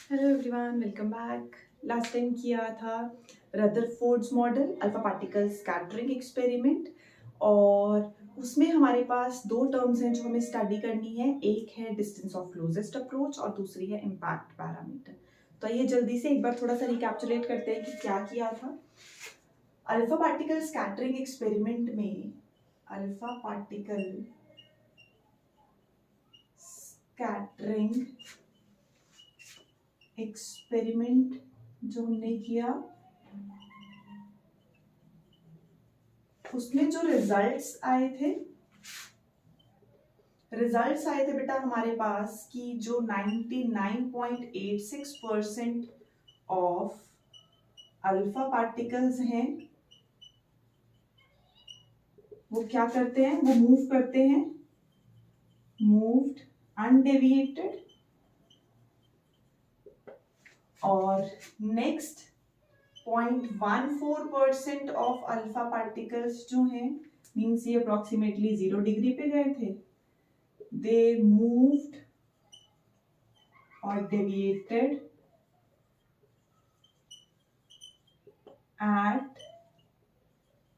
Hello everyone, welcome back. Last time किया था Rutherford's model alpha particle scattering experiment, और उसमें हमारे पास दो टर्म्स हैं जो हमें स्टडी करनी है। एक है डिस्टेंस ऑफ क्लोजेस्ट अप्रोच और दूसरी है इम्पैक्ट पैरामीटर। तो आइए जल्दी से एक बार थोड़ा सा रिकैप्चुलेट करते हैं कि क्या किया था। अल्फा पार्टिकल स्कैटरिंग एक्सपेरिमेंट में अल्फा पार्टिकल स्कैटरिंग एक्सपेरिमेंट जो हमने किया, उसमें जो रिजल्ट्स आए थे बेटा हमारे पास कि जो 99.86% ऑफ अल्फा पार्टिकल्स हैं वो क्या करते हैं, वो मूव करते हैं, मूव्ड अनडेविएटेड। और नेक्स्ट 0.14% ऑफ अल्फा पार्टिकल्स जो हैं, मीन्स ये अप्रोक्सीमेटली 0 डिग्री पे गए थे, दे मूव्ड और deviated at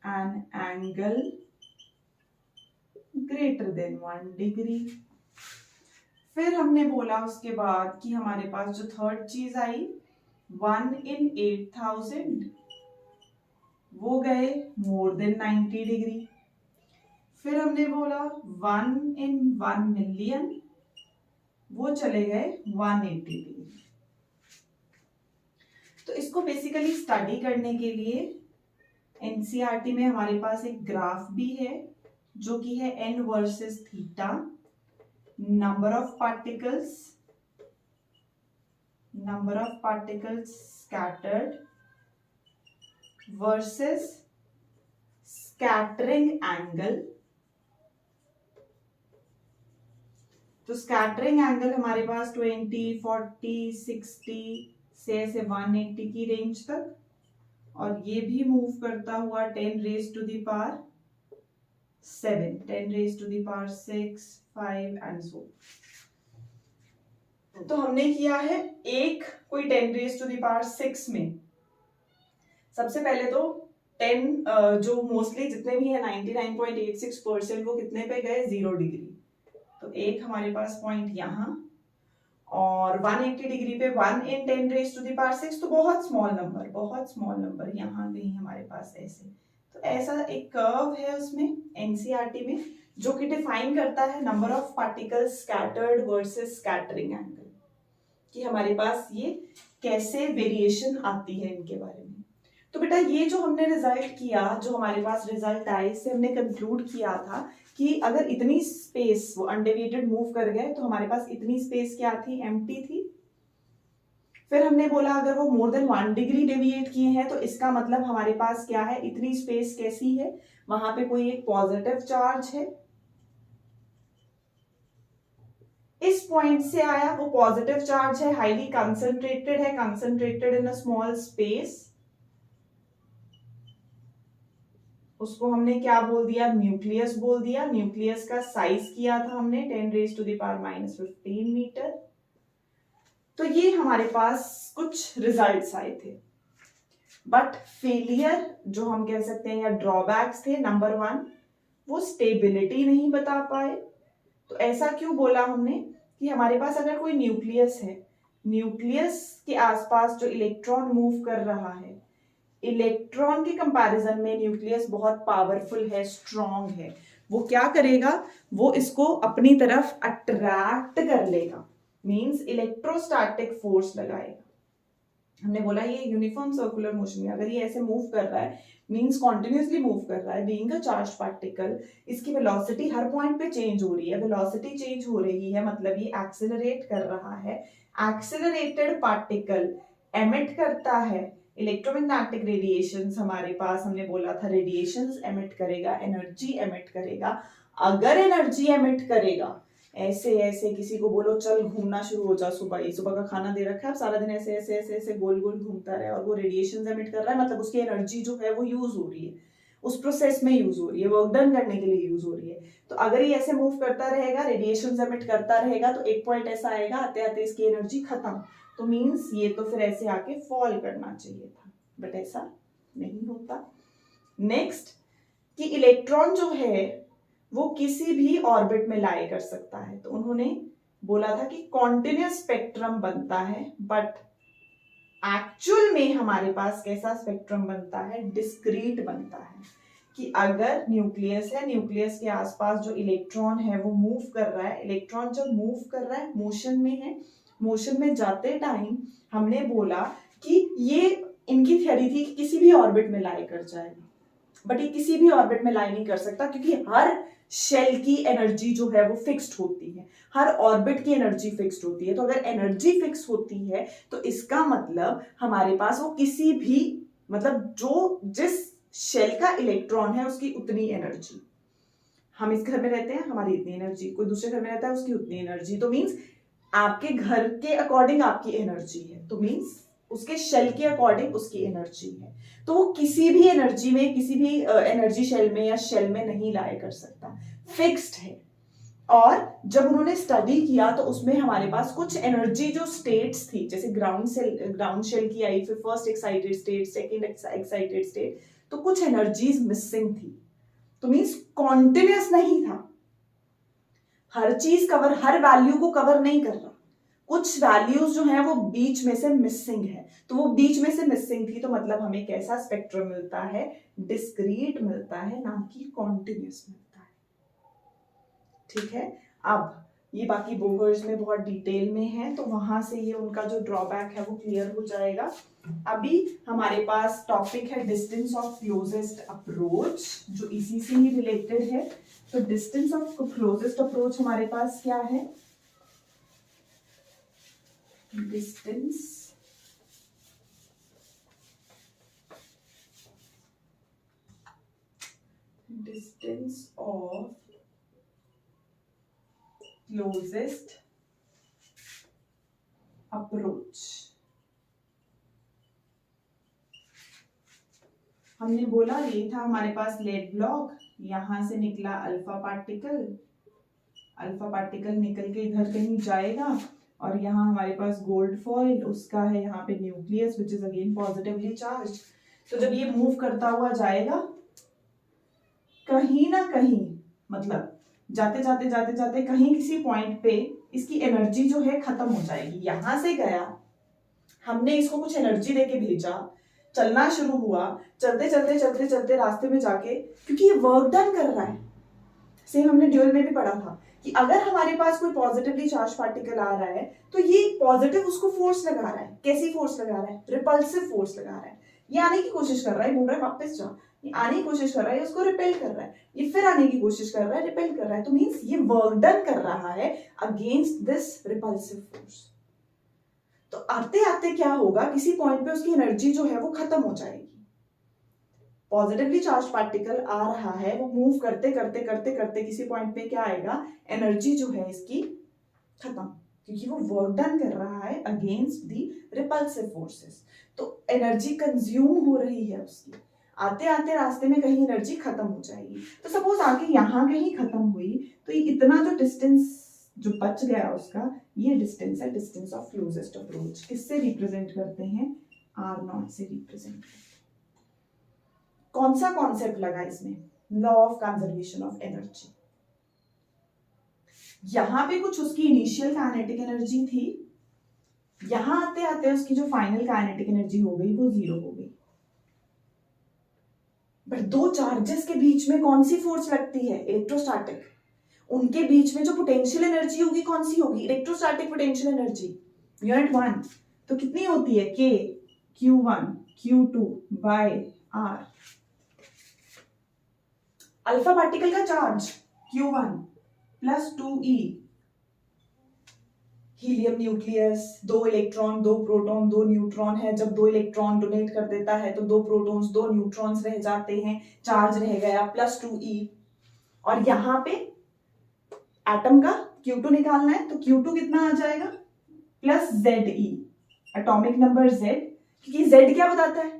an angle greater than 1 degree। फिर हमने बोला उसके बाद कि हमारे पास जो थर्ड चीज आई 1 in 8,000 वो गए मोर देन 90 डिग्री। फिर हमने बोला 1 in 1 million वो चले गए 180 डिग्री। तो इसको बेसिकली स्टडी करने के लिए एनसीईआरटी में हमारे पास एक ग्राफ भी है जो कि है n versus theta, number of particles scattered versus scattering angle. तो स्कैटरिंग एंगल हमारे पास 20, 40, 60 से ऐसे 180 की रेंज तक, और ये भी मूव करता हुआ 10 raise to the power 7, 10 raise to the power 6, 5 and so. तो हमने किया है एक कोई 10 रेज टू द पावर 6 में सबसे पहले तो 10 जो मोस्टली जितने भी है 99.86% वो कितने पे गए, 0 डिग्री। तो एक हमारे पास पॉइंट यहाँ, और 180 डिग्री पे 1 in 10 raise to the power 6, तो बहुत स्मॉल नंबर यहाँ कहीं हमारे पास ऐसे। तो ऐसा एक कर्व है उसमें एनसीईआरटी में जो कि डिफाइन करता है number of particles scattered versus scattering angle, कि हमारे पास ये कैसे वेरिएशन आती है इनके बारे में। तो बेटा ये जो हमने रिजल्ट किया, जो हमारे पास रिजल्ट आए, इससे हमने कंक्लूड किया था कि अगर इतनी स्पेस वो अनडेविएटेड मूव कर गए तो हमारे पास इतनी स्पेस क्या थी, एम्प्टी थी। फिर हमने बोला अगर वो मोर देन 1 डिग्री डेविएट किए हैं तो इसका मतलब हमारे पास क्या है, इतनी स्पेस कैसी है, वहां पे कोई एक पॉजिटिव चार्ज है। इस पॉइंट से आया वो पॉजिटिव चार्ज है, हाईली कंसंट्रेटेड है, concentrated in a small space. उसको हमने क्या बोल दिया, न्यूक्लियस बोल दिया। न्यूक्लियस का साइज किया था हमने 10 raise to the power -15 metre. तो ये हमारे पास कुछ रिजल्ट्स आए थे, बट फेलियर जो हम कह सकते हैं या ड्रॉबैक्स थे, नंबर 1 वो स्टेबिलिटी नहीं बता पाए। तो ऐसा क्यों बोला हमने कि हमारे पास अगर कोई न्यूक्लियस है, न्यूक्लियस के आसपास जो इलेक्ट्रॉन मूव कर रहा है, इलेक्ट्रॉन के कंपैरिजन में न्यूक्लियस बहुत पावरफुल है, स्ट्रॉन्ग है। वो क्या करेगा, वो इसको अपनी तरफ अट्रैक्ट कर लेगा, मींस इलेक्ट्रोस्टैटिक फोर्स लगाएगा। हमने बोला ये यूनिफॉर्म सर्कुलर मोशन में अगर ये ऐसे मूव कर रहा है, मींस कॉन्टिन्यूसली मूव कर रहा है, बीइंग अ चार्ज पार्टिकल, इसकी वेलोसिटी हर पॉइंट पे चेंज हो रही है। वेलोसिटी चेंज हो रही है मतलब ये एक्सेलरेट कर रहा है। एक्सेलरेटेड पार्टिकल एमिट करता है इलेक्ट्रोमैग्नेटिक रेडिएशंस। हमारे पास हमने बोला था रेडिएशंस एमिट करेगा, एनर्जी एमिट करेगा। अगर एनर्जी एमिट करेगा, ऐसे ऐसे किसी को बोलो चल घूमना शुरू हो जा, सुबह का खाना दे रखा है, सारा दिन ऐसे ऐसे ऐसे ऐसे गोल गोल घूमता रहे और वो रेडिएशन एमिट कर रहा है, मतलब उसकी एनर्जी जो है वो यूज हो रही है, उस प्रोसेस में यूज हो रही है, वर्क डन करने के लिए यूज हो रही है। तो अगर ये ऐसे मूव करता रहेगा, रेडिएशन एमिट करता रहेगा, तो एक पॉइंट ऐसा आएगा आते आते इसकी एनर्जी खत्म, तो मीन्स ये तो फिर ऐसे आके फॉल करना चाहिए था, बट ऐसा नहीं होता। नेक्स्ट कि इलेक्ट्रॉन जो है वो किसी भी ऑर्बिट में लाई कर सकता है, तो उन्होंने बोला था कि कॉन्टिन्यूअस स्पेक्ट्रम बनता है, बट एक्चुअल में हमारे पास कैसा स्पेक्ट्रम बनता है, डिस्क्रीट बनता है। कि अगर न्यूक्लियस है, न्यूक्लियस के आसपास जो इलेक्ट्रॉन है वो मूव कर रहा है, इलेक्ट्रॉन जब मूव कर रहा है मोशन में है, मोशन में जाते टाइम हमने बोला कि ये इनकी थ्योरी थी कि किसी भी ऑर्बिट में लाई कर जाएगा, बट ये किसी भी ऑर्बिट में लाई नहीं कर सकता, क्योंकि हर शेल की एनर्जी जो है वो फिक्स्ड होती है, हर ऑर्बिट की एनर्जी फिक्स्ड होती है। तो अगर एनर्जी फिक्स होती है तो इसका मतलब हमारे पास वो किसी भी, मतलब जो जिस शेल का इलेक्ट्रॉन है उसकी उतनी एनर्जी, हम इस घर में रहते हैं हमारी इतनी एनर्जी, कोई दूसरे घर में रहता है उसकी उतनी एनर्जी, तो मीन्स आपके घर के अकॉर्डिंग आपकी एनर्जी है, तो मीन्स उसके शेल के अकॉर्डिंग उसकी एनर्जी है। तो वो किसी भी एनर्जी में, किसी भी एनर्जी शेल में या शेल में नहीं लाया कर सकता, फिक्स्ड है। और जब उन्होंने स्टडी किया तो उसमें हमारे पास कुछ एनर्जी जो स्टेट्स थी, जैसे ग्राउंड शेल की आई, फिर first excited state, second excited state, तो कुछ एनर्जीज मिसिंग थी, तो मींस कॉन्टिन्यूअस नहीं था, हर चीज कवर, हर वैल्यू को कवर नहीं कर रहा, कुछ वैल्यूज जो है वो बीच में से मिसिंग है, तो वो बीच में से मिसिंग थी, तो मतलब हमें कैसा स्पेक्ट्रम मिलता है, डिस्क्रीट मिलता है, ना कि कॉन्टिन्यूअस मिलता है। ठीक है, अब ये बाकी बोहर्स में बहुत डिटेल में है, तो वहां से ये उनका जो ड्रॉबैक है वो क्लियर हो जाएगा। अभी हमारे पास टॉपिक है डिस्टेंस ऑफ क्लोजेस्ट अप्रोच, जो इसी से ही रिलेटेड है। तो डिस्टेंस ऑफ क्लोजेस्ट अप्रोच हमारे पास क्या है, डिस्टेंस ऑफ क्लोजेस्ट अप्रोच, हमने बोला ये था हमारे पास लेड ब्लॉक, यहां से निकला अल्फा पार्टिकल, अल्फा पार्टिकल निकल के इधर कहीं जाएगा, और यहाँ हमारे पास गोल्ड फॉइल, उसका है यहाँ पे nucleus which is again positively charge. तो जब ये मूव करता हुआ जाएगा कहीं ना कहीं, मतलब जाते जाते जाते जाते कहीं किसी पॉइंट पे इसकी एनर्जी जो है खत्म हो जाएगी। यहां से गया, हमने इसको कुछ एनर्जी देके भेजा, चलना शुरू हुआ, चलते चलते चलते चलते रास्ते में जाके, क्योंकि ये वर्क डन कर रहा है, सेम हमने ड्यूल में भी पढ़ा था कि अगर हमारे पास कोई पॉजिटिवली चार्ज पार्टिकल आ रहा है तो ये पॉजिटिव उसको फोर्स लगा रहा है। कैसी फोर्स लगा रहा है, रिपल्सिव फोर्स लगा रहा है। ये आने की कोशिश कर रहा है, बोल रहा है वापस जा, ये आने की कोशिश कर रहा है, उसको रिपेल कर रहा है, ये फिर आने की कोशिश कर रहा है, रिपेल कर रहा है, तो मीन्स ये वर्क डन कर रहा है अगेंस्ट दिस रिपल्सिव फोर्स। तो आते आते क्या होगा, किसी पॉइंट पे उसकी एनर्जी जो है वो खत्म हो जाएगी। पॉजिटिवली चार्ज पार्टिकल आ रहा है, वो मूव करते करते करते करते किसी पॉइंट पे क्या आएगा, एनर्जी जो है इसकी खत्म, क्योंकि वो वर्क डन कर रहा है अगेंस्ट दी रिपल्सिव फोर्सेस। तो एनर्जी कंज्यूम हो रही है उसकी, आते आते रास्ते में कहीं एनर्जी खत्म हो जाएगी। तो सपोज आके यहाँ कहीं खत्म हुई, तो ये इतना जो डिस्टेंस जो बच गया उसका, ये डिस्टेंस है डिस्टेंस ऑफ क्लोजेस्ट अप्रोच। किससे रिप्रेजेंट करते हैं, R0 से रिप्रेजेंट करते हैं। कौन सा कॉन्सेप्ट लगा इसमें, law of conservation of energy. यहां पे कुछ उसकी इनिशियल काइनेटिक एनर्जी थी, यहां आते आते उसकी जो फाइनल काइनेटिक एनर्जी हो गई वो 0 हो गई। बट दो चार्जेस के बीच में कौन सी फोर्स लगती है, इलेक्ट्रोस्टैटिक। उनके बीच में जो पोटेंशियल एनर्जी होगी कौन सी होगी, इलेक्ट्रोस्टैटिक पोटेंशियल एनर्जी। यूनिट 1 तो कितनी होती है, K Q1 Q2 by R। Alpha particle का charge Q1 plus 2E, helium nucleus, 2 electron 2 proton 2 neutron है। जब 2 इलेक्ट्रॉन डोनेट कर देता है तो 2 प्रोटॉन्स 2 न्यूट्रॉन्स रह जाते हैं, चार्ज रह गया प्लस 2E। और यहां पे एटम का Q2 निकालना है, तो Q2 कितना आ जाएगा, plus ZE, atomic number Z, क्योंकि Z क्या बताता है,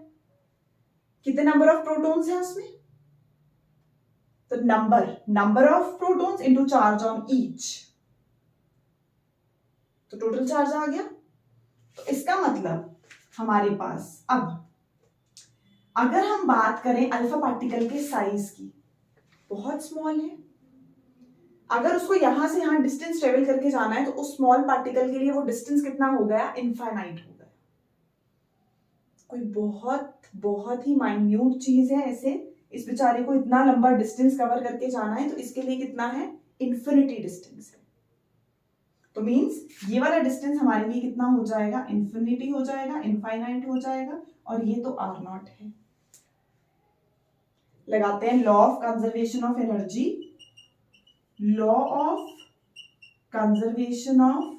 कितने नंबर ऑफ प्रोटॉन्स हैं उसमें, तो number of protons into charge on each, तो टोटल चार्ज आ गया। तो इसका मतलब हमारे पास अब अगर हम बात करें अल्फा पार्टिकल के साइज की, बहुत स्मॉल है। अगर उसको यहां से यहां डिस्टेंस ट्रेवल करके जाना है तो उस स्मॉल पार्टिकल के लिए वो डिस्टेंस कितना हो गया, इनफाइनाइट हो गया। कोई बहुत बहुत ही माइन्यूट चीज है, ऐसे इस बेचारे को इतना लंबा डिस्टेंस कवर करके जाना है तो इसके लिए कितना है, इन्फिनिटी डिस्टेंस है। तो मींस ये वाला डिस्टेंस हमारे लिए कितना हो जाएगा, इन्फिनिटी हो जाएगा, इनफाइनाइट हो जाएगा। और ये तो आर नॉट है। लगाते हैं law of conservation of energy. Law of conservation of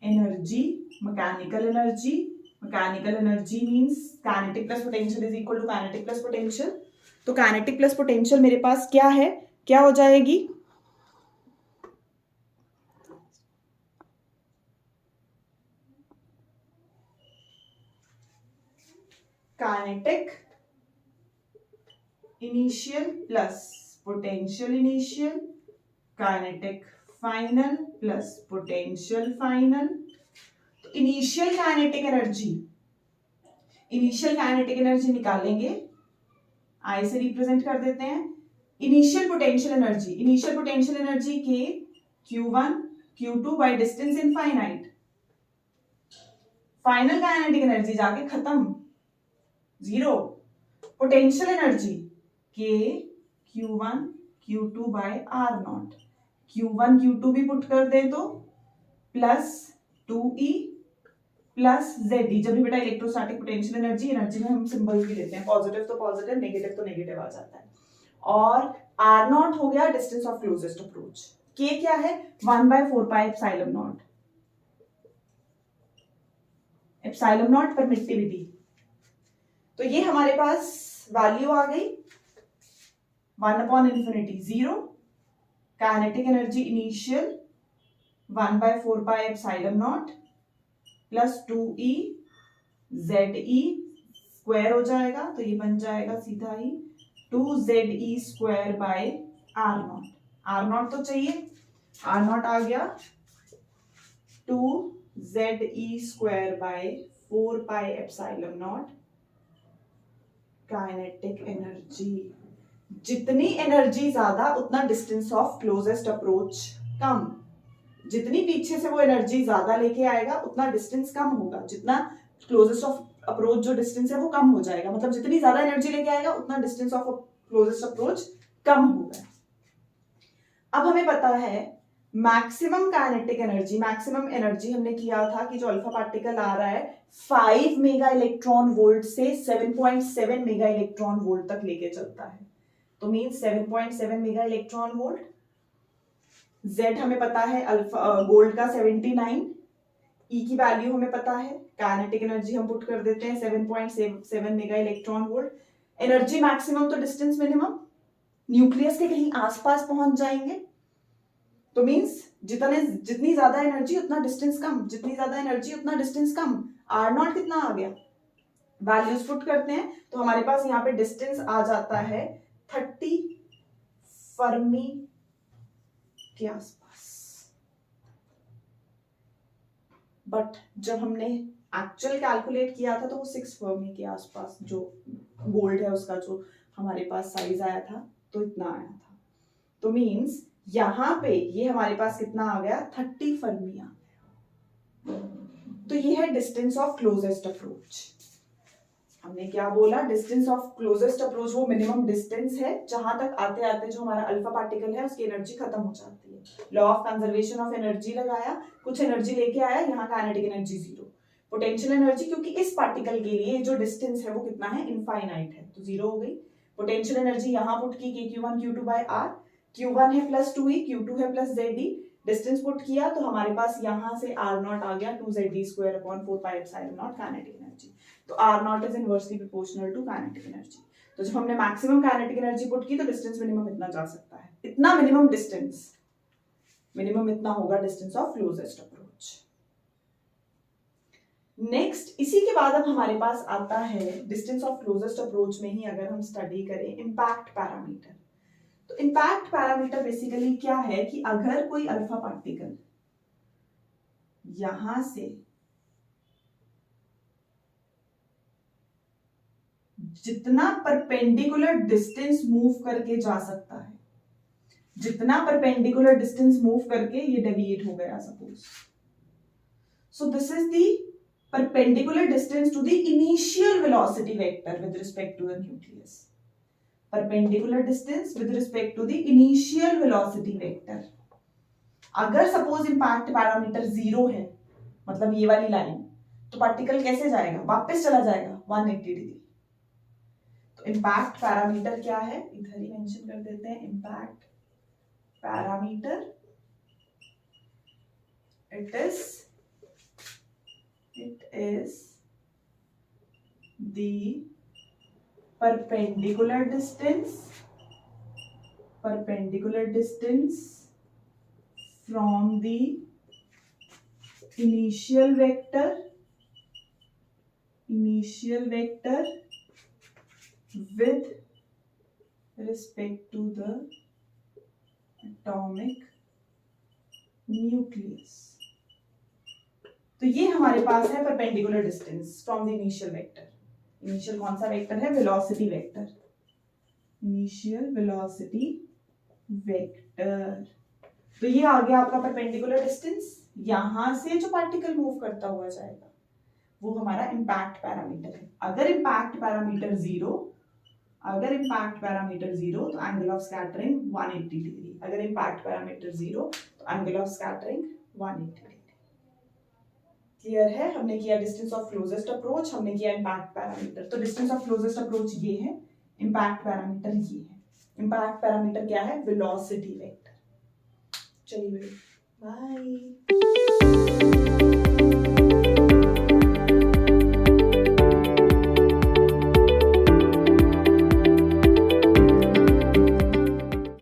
energy, mechanical energy. Mechanical energy means kinetic plus potential is equal to kinetic plus potential. तो काइनेटिक प्लस पोटेंशियल मेरे पास क्या है, क्या हो जाएगी, kinetic initial plus potential initial, kinetic final plus potential final. तो initial kinetic energy, initial kinetic energy निकालेंगे, आई से रिप्रेजेंट कर देते हैं। Initial potential energy, initial potential energy के Q1 Q2 by distance infinite. Final kinetic energy जाके खत्म, zero. Potential energy के Q1 Q2 bye R not. Q1 Q2 भी पुट कर दे तो प्लस 2E प्लस ZD। जब भी बेटा इलेक्ट्रोस्टैटिक पोटेंशियल एनर्जी, एनर्जी में हम सिंबल भी लेते हैं, पॉजिटिव तो पॉजिटिव, नेगेटिव तो नेगेटिव आ जाता है। और आर नॉट हो गया डिस्टेंस ऑफ क्लोजेस्ट अप्रोच। के क्या है, 1/4 epsilon not. Epsilon not permittivity. तो ये हमारे पास वैल्यू आ गई 1/∞, 0। Kinetic energy initial 1/4 epsilon not plus 2E ZE square हो जाएगा, तो ये बन जाएगा सीधा ही 2ZE square by R not. R not तो चाहिए, आर नॉट आ गया 2ZE square by 4 epsilon not kinetic energy. जितनी एनर्जी ज्यादा उतना डिस्टेंस ऑफ क्लोजेस्ट अप्रोच कम। जितनी पीछे से वो एनर्जी ज्यादा लेके आएगा उतना डिस्टेंस कम होगा, जितना क्लोजेस्ट ऑफ अप्रोच जो डिस्टेंस है वो कम हो जाएगा। मतलब जितनी ज्यादा एनर्जी लेके आएगा उतना डिस्टेंस ऑफ क्लोजेस्ट अप्रोच कम होगा। अब हमें पता है maximum kinetic energy, maximum energy हमने किया था कि जो अल्फा पार्टिकल आ रहा है 5 मेगा इलेक्ट्रॉन वोल्ट से 7.7 मेगा इलेक्ट्रॉन वोल्ट तक लेके चलता है। तो mean 7.7 mega electron volt. Z हमें पता है अल्फा गोल्ड का 79, E की वैल्यू हमें पता है, काइनेटिक एनर्जी हम पुट कर देते हैं 7.7 mega electron volt. Energy maximum तो डिस्टेंस मिनिमम, न्यूक्लियस के कहीं आसपास पहुंच जाएंगे। तो मींस जितनी ज्यादा एनर्जी उतना डिस्टेंस कम, जितनी ज्यादा एनर्जी उतना डिस्टेंस कम। आर नॉट कितना आ गया, वैल्यूज पुट करते हैं तो हमारे पास यहाँ पे डिस्टेंस आ जाता है 30 फर्मी के आसपास। बट जब हमने एक्चुअल कैलकुलेट किया था तो वो 6 फर्मी के आसपास जो गोल्ड है उसका जो हमारे पास साइज आया था तो इतना आया था। तो मींस यहां पे ये हमारे पास कितना आ गया, 30 फर्मी आ गया। तो ये है डिस्टेंस ऑफ क्लोजेस्ट अप्रोच। हमने क्या बोला, डिस्टेंस ऑफ क्लोजेस्ट अप्रोच वो मिनिमम डिस्टेंस है जहां तक आते आते जो हमारा अल्फा पार्टिकल है उसकी एनर्जी खत्म हो जाती है। Law of conservation of energy लगाया, कुछ एनर्जी लेके आया, यहाँ काइनेटिक एनर्जी 0। पोटेंशियल एनर्जी क्योंकि इस पार्टिकल के लिए जो डिस्टेंस है वो कितना है, इनफाइनाइट है, तो 0 हो गई। पोटेंशियल एनर्जी यहाँ पुट की Q1 Q2 bye R। Q1 है प्लस 2E, Q2 है प्लस ZD। डिस्टेंस पुट किया तो हमारे पास यहां से R नॉट आ गया 2ZD square upon 4 epsilon not kinetic energy. तो R not is inversely proportional to kinetic energy. तो जब हमने मैक्सिमम काइनेटिक एनर्जी पुट की तो डिस्टेंस मिनिमम इतना जा सकता है, इतना मिनिमम डिस्टेंस, मिनिमम इतना होगा distance of closest approach. Next इसी के बाद अब हमारे पास आता है डिस्टेंस ऑफ क्लोजेस्ट अप्रोच में ही अगर हम स्टडी करें इंपैक्ट पैरामीटर। तो इंपैक्ट पैरामीटर बेसिकली क्या है कि अगर कोई अल्फा पार्टिकल यहां से जितना परपेंडिकुलर डिस्टेंस मूव करके जा सकता है, जितना परपेंडिकुलर डिस्टेंस मूव करके ये डेविएट हो गया suppose, so this is the perpendicular distance to the initial velocity vector with respect to the nucleus, perpendicular distance with respect to the initial velocity vector. अगर सपोज इंपैक्ट पैरामीटर 0 है, मतलब ये वाली line, तो particle कैसे जाएगा, वापस चला जाएगा 180 डिग्री। तो इंपैक्ट पैरामीटर क्या है, इधर ही मेंशन कर देते हैं, impact parameter it is the perpendicular distance from the initial vector with respect to the atomic nucleus। तो ये हमारे पास है perpendicular distance from the initial vector. Initial कौन सा वेक्टर है, velocity vector, initial velocity vector. तो ये आ गया आपका परपेंडिकुलर डिस्टेंस। यहां से जो पार्टिकल मूव करता हुआ जाएगा वो हमारा इंपैक्ट पैरामीटर है। अगर इंपैक्ट पैरामीटर जीरो तो एंगल ऑफ स्कैटरिंग 180 डिग्री। अगर इंपैक्ट पैरामीटर 0 तो angle of scattering 180 degree. Clear है? हमने किया डिस्टेंस ऑफ क्लोजेस्ट अप्रोच, हमने किया इंपैक्ट पैरामीटर। तो डिस्टेंस ऑफ क्लोजेस्ट अप्रोच ये है, इंपैक्ट पैरामीटर ये है। इंपैक्ट पैरामीटर क्या है, वेलोसिटी वेक्टर। चलिए बाय।